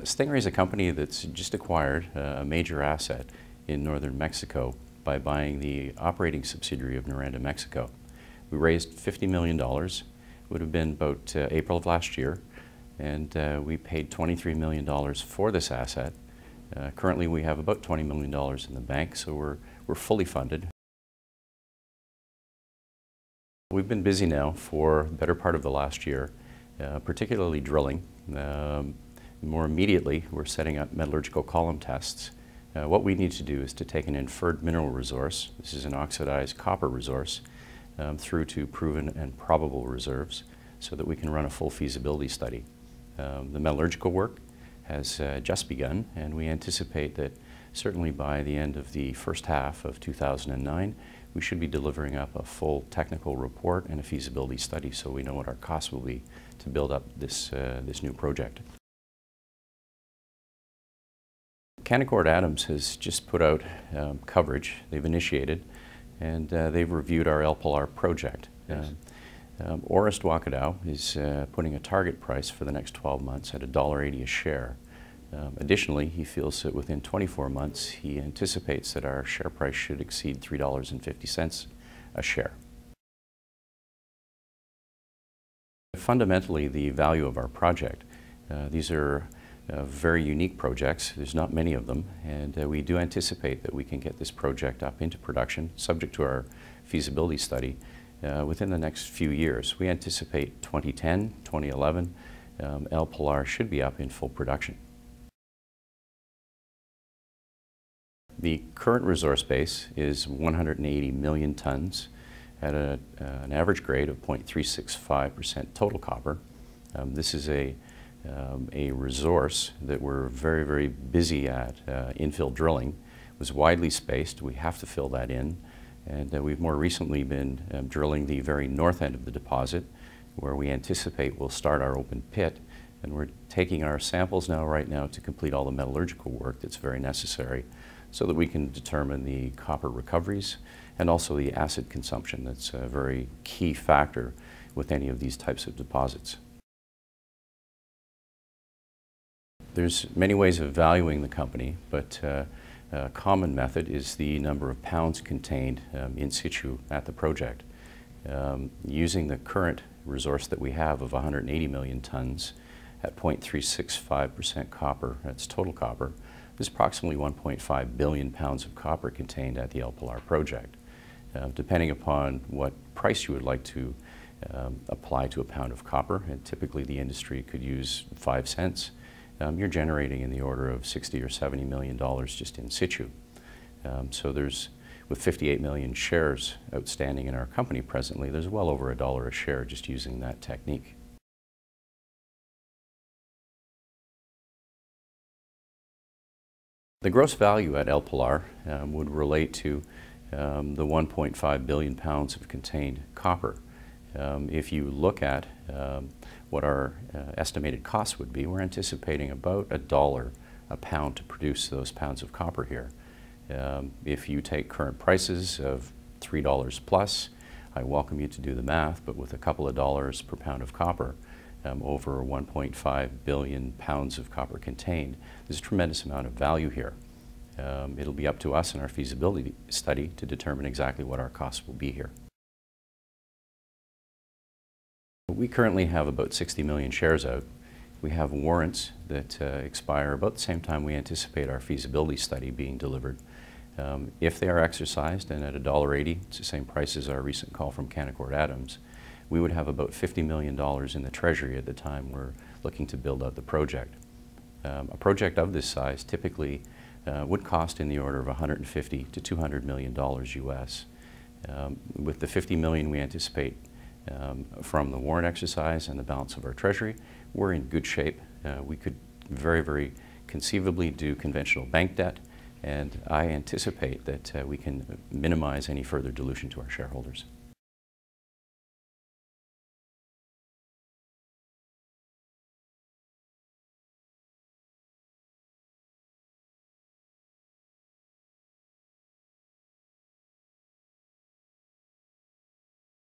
Stingray is a company that's just acquired a major asset in northern Mexico by buying the operating subsidiary of Noranda, Mexico. We raised $50 million, would have been about April of last year, and we paid $23 million for this asset. Currently we have about $20 million in the bank, so we're fully funded. We've been busy now for the better part of the last year, particularly drilling. More immediately, we're setting up metallurgical column tests. What we need to do is to take an inferred mineral resource, this is an oxidized copper resource, through to proven and probable reserves so that we can run a full feasibility study. The metallurgical work has just begun, and we anticipate that certainly by the end of the first half of 2009, we should be delivering up a full technical report and a feasibility study so we know what our costs will be to build up this new project. Canaccord Adams has just put out coverage. They've initiated, and they've reviewed our El Pilar project. Yes. Orest Wakadao is putting a target price for the next 12 months at $1.80 a share. Additionally, he feels that within 24 months, he anticipates that our share price should exceed $3.50 a share. Fundamentally, the value of our project, these are very unique projects. There's not many of them, and we do anticipate that we can get this project up into production, subject to our feasibility study, within the next few years. We anticipate 2010, 2011, El Pilar should be up in full production. The current resource base is 180 million tons at an average grade of 0.365% total copper. This is a resource that we're very, very busy at infill drilling. It was widely spaced. We have to fill that in. And we've more recently been drilling the very north end of the deposit, where we anticipate we'll start our open pit. And we're taking our samples right now to complete all the metallurgical work that's very necessary so that we can determine the copper recoveries and also the acid consumption. That's a very key factor with any of these types of deposits. There's many ways of valuing the company, but a common method is the number of pounds contained in situ at the project. Using the current resource that we have of 180 million tons at 0.365% copper, that's total copper, there's approximately 1.5 billion pounds of copper contained at the El Pilar project. Depending upon what price you would like to apply to a pound of copper, and typically the industry could use 5 cents, you're generating in the order of $60 or $70 million just in situ. So there's, with 58 million shares outstanding in our company presently, there's well over $1 a share just using that technique. The gross value at El Pilar would relate to the 1.5 billion pounds of contained copper. If you look at what our estimated cost would be, we're anticipating about $1 a pound to produce those pounds of copper here. If you take current prices of $3 plus, I welcome you to do the math, but with a couple of dollars per pound of copper, over 1.5 billion pounds of copper contained, there's a tremendous amount of value here. It'll be up to us in our feasibility study to determine exactly what our costs will be here. We currently have about 60 million shares out. We have warrants that expire about the same time we anticipate our feasibility study being delivered. If they are exercised, and at $1.80, it's the same price as our recent call from Canaccord Adams, we would have about $50 million in the treasury at the time we're looking to build out the project. A project of this size typically would cost in the order of $150 to $200 million US. With the $50 million we anticipate from the warrant exercise and the balance of our treasury, we're in good shape. We could very, very conceivably do conventional bank debt, and I anticipate that we can minimize any further dilution to our shareholders.